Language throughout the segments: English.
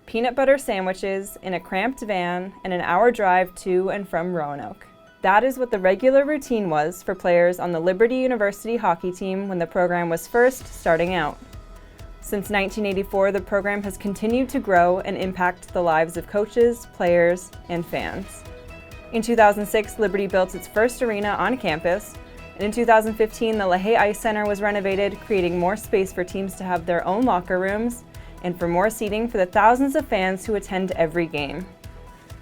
peanut butter sandwiches in a cramped van, and an hour drive to and from Roanoke. That is what the regular routine was for players on the Liberty University hockey team when the program was first starting out. Since 1984, the program has continued to grow and impact the lives of coaches, players, and fans. In 2006, Liberty built its first arena on campus, and in 2015, the LaHaye Ice Center was renovated, creating more space for teams to have their own locker rooms and for more seating for the thousands of fans who attend every game.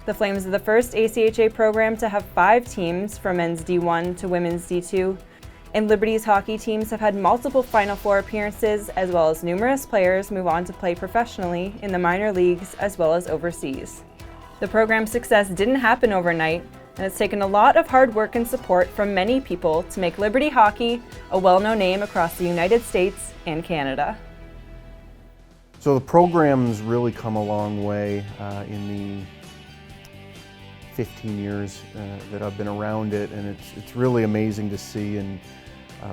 The Flames are the first ACHA program to have 5 teams, from men's D1 to women's D2, and Liberty's hockey teams have had multiple Final Four appearances, as well as numerous players move on to play professionally in the minor leagues as well as overseas. The program's success didn't happen overnight, and it's taken a lot of hard work and support from many people to make Liberty hockey a well-known name across the United States and Canada. So the program's really come a long way in the 15 years that I've been around it, and it's really amazing to see, and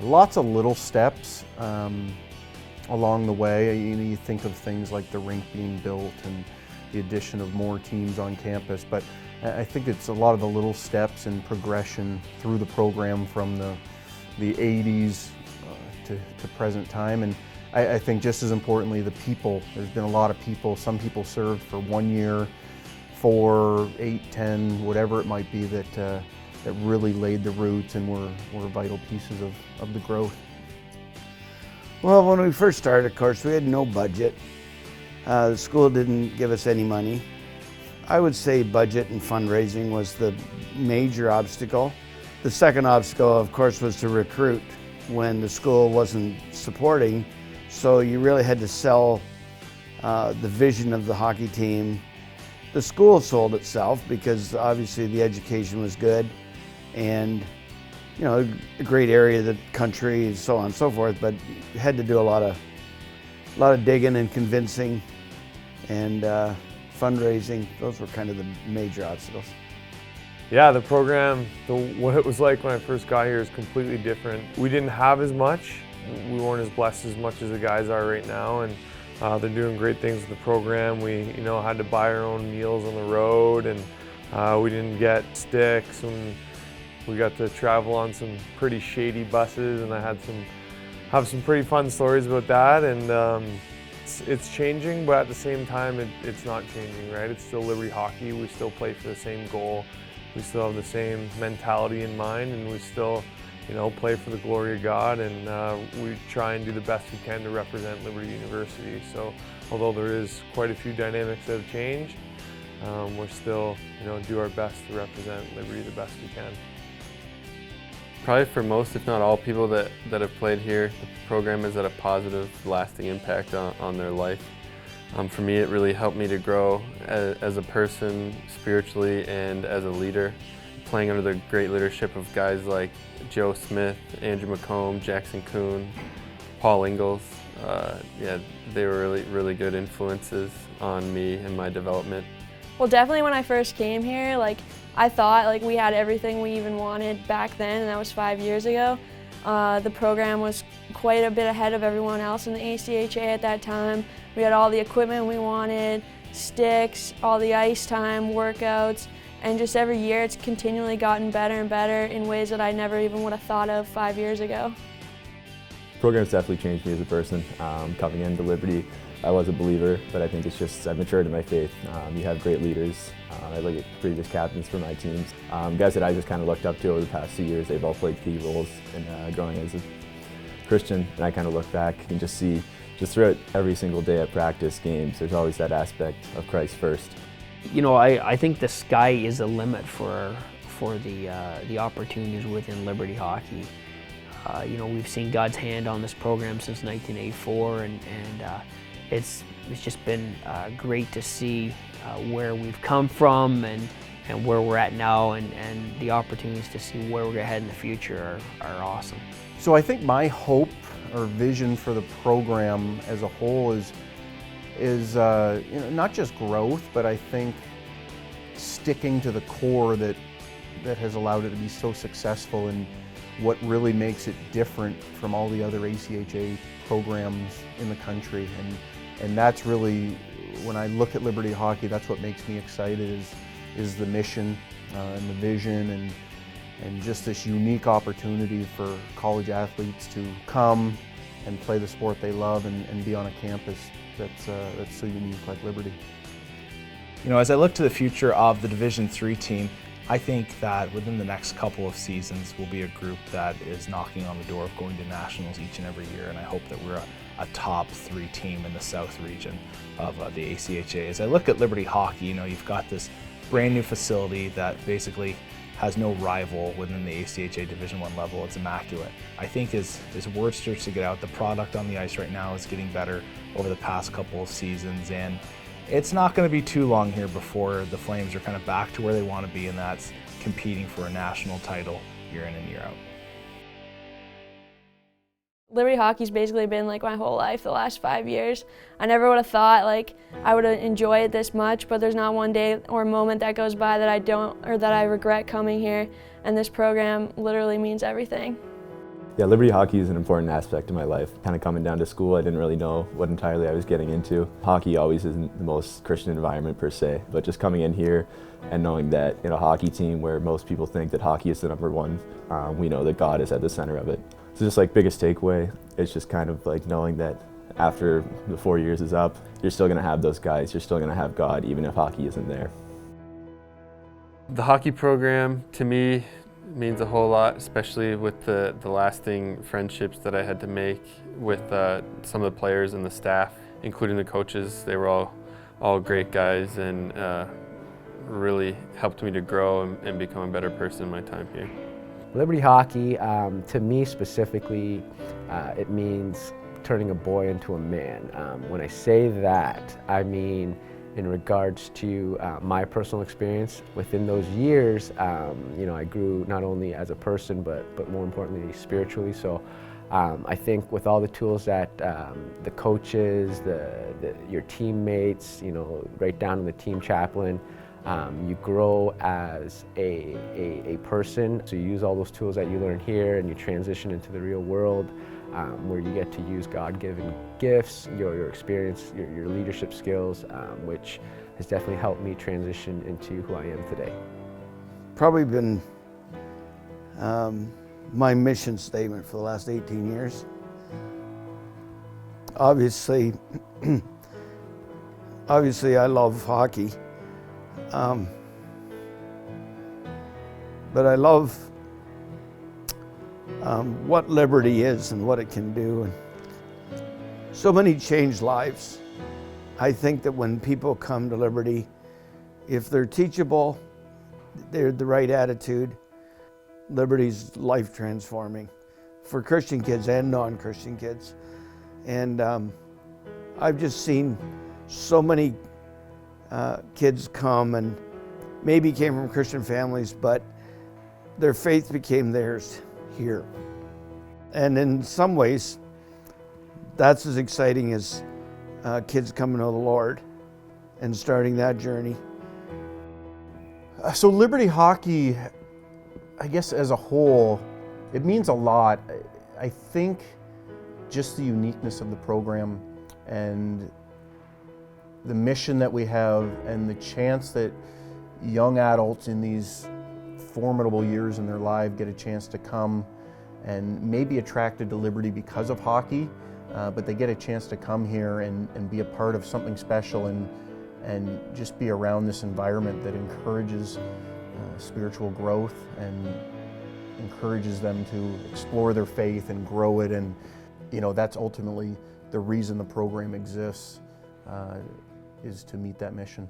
lots of little steps along the way. You think of things like the rink being built and the addition of more teams on campus, but I think it's a lot of the little steps and progression through the program from the 80s to present time. And I think just as importantly, the people. There's been a lot of people. Some people served for 1 year, 4, 8, 10, whatever it might be, that really laid the roots and were vital pieces of the growth. Well, when we first started, of course, we had no budget. The school didn't give us any money. I would say budget and fundraising was the major obstacle. The second obstacle, of course, was to recruit when the school wasn't supporting. So you really had to sell the vision of the hockey team. The school sold itself because obviously the education was good and, you know, a great area of the country and so on and so forth, but you had to do a lot of digging and convincing and fundraising. Those were kind of the major obstacles. Yeah, the program, what it was like when I first got here is completely different. We didn't have as much. We weren't as blessed as much as the guys are right now, and they're doing great things with the program. We, had to buy our own meals on the road, and we didn't get sticks, and we got to travel on some pretty shady buses, and I have some pretty fun stories about that. And it's changing, but at the same time, it's not changing, right? It's still Liberty hockey. We still play for the same goal. We still have the same mentality in mind, and we still, play for the glory of God, and we try and do the best we can to represent Liberty University. So although there is quite a few dynamics that have changed, we're still, do our best to represent Liberty the best we can. Probably for most, if not all people that have played here, the program has had a positive, lasting impact on their life. For me, it really helped me to grow as a person, spiritually, and as a leader. Playing under the great leadership of guys like Joe Smith, Andrew McComb, Jackson Kuhn, Paul Ingalls. They were really, really good influences on me and my development. Well, definitely when I first came here, I thought we had everything we even wanted back then, and that was 5 years ago. The program was quite a bit ahead of everyone else in the ACHA at that time. We had all the equipment we wanted, sticks, all the ice time, workouts, and just every year it's continually gotten better and better in ways that I never even would have thought of 5 years ago. The program's definitely changed me as a person. Coming into Liberty, I was a believer, but I think it's just I've matured in my faith. You have great leaders. I look at previous captains for my teams. Guys that I just kind of looked up to over the past few years. They've all played key roles in growing as a Christian, and I kind of look back and just see, throughout every single day at practice, games, there's always that aspect of Christ first. I think the sky is the limit for the opportunities within Liberty hockey. We've seen God's hand on this program since 1984, and it's just been great to see where we've come from and where we're at now, and the opportunities to see where we're going to head in the future are awesome. So I think my hope or vision for the program as a whole is not just growth, but I think sticking to the core that has allowed it to be so successful and what really makes it different from all the other ACHA programs in the country. And that's really when I look at Liberty Hockey, that's what makes me excited is the mission and the vision and just this unique opportunity for college athletes to come and play the sport they love and be on a campus that's so unique like Liberty. You know, as I look to the future of the Division III team, I think that within the next couple of seasons we'll be a group that is knocking on the door of going to nationals each and every year, and I hope that we're a top 3 team in the South region of the ACHA. As I look at Liberty Hockey, you know, you've got this brand new facility that basically has no rival within the ACHA Division I level. It's immaculate. I think as word starts to get out, the product on the ice right now is getting better over the past couple of seasons, and it's not going to be too long here before the Flames are kind of back to where they want to be, and that's competing for a national title year in and year out. Liberty Hockey's basically been like my whole life the last 5 years. I never would have thought like I would enjoy it this much, but there's not one day or moment that goes by that I don't or that I regret coming here, and this program literally means everything. Yeah, Liberty Hockey is an important aspect of my life. Kind of coming down to school, I didn't really know what entirely I was getting into. Hockey always isn't the most Christian environment per se, but just coming in here and knowing that in a hockey team where most people think that hockey is the number one, we know that God is at the center of it. So just like biggest takeaway, it's just kind of like knowing that after the 4 years is up, you're still going to have those guys, you're still going to have God, even if hockey isn't there. The hockey program, to me, means a whole lot, especially with the lasting friendships that I had to make with some of the players and the staff, including the coaches. They were all great guys and really helped me to grow and become a better person in my time here. Liberty Hockey, to me specifically, it means turning a boy into a man. When I say that, I mean in regards to my personal experience. Within those years, you know, I grew not only as a person, but more importantly, spiritually. So I think with all the tools that the coaches, your teammates, you know, right down to the team chaplain, you grow as a person. So you use all those tools that you learn here and you transition into the real world, where you get to use God-given gifts, your experience, your leadership skills, which has definitely helped me transition into who I am today. Probably been my mission statement for the last 18 years. Obviously, I love hockey, but I love what Liberty is and what it can do. And so many changed lives. I think that when people come to Liberty, if they're teachable, they're the right attitude, Liberty's life transforming for Christian kids and non-Christian kids. And I've just seen so many kids come and maybe came from Christian families, but their faith became theirs here. And in some ways, that's as exciting as kids coming to the Lord and starting that journey. So Liberty Hockey, I guess as a whole, it means a lot. I think just the uniqueness of the program and the mission that we have and the chance that young adults in these formidable years in their life get a chance to come and maybe attracted to Liberty because of hockey, but they get a chance to come here and be a part of something special and just be around this environment that encourages spiritual growth and encourages them to explore their faith and grow it. And you know, that's ultimately the reason the program exists, is to meet that mission.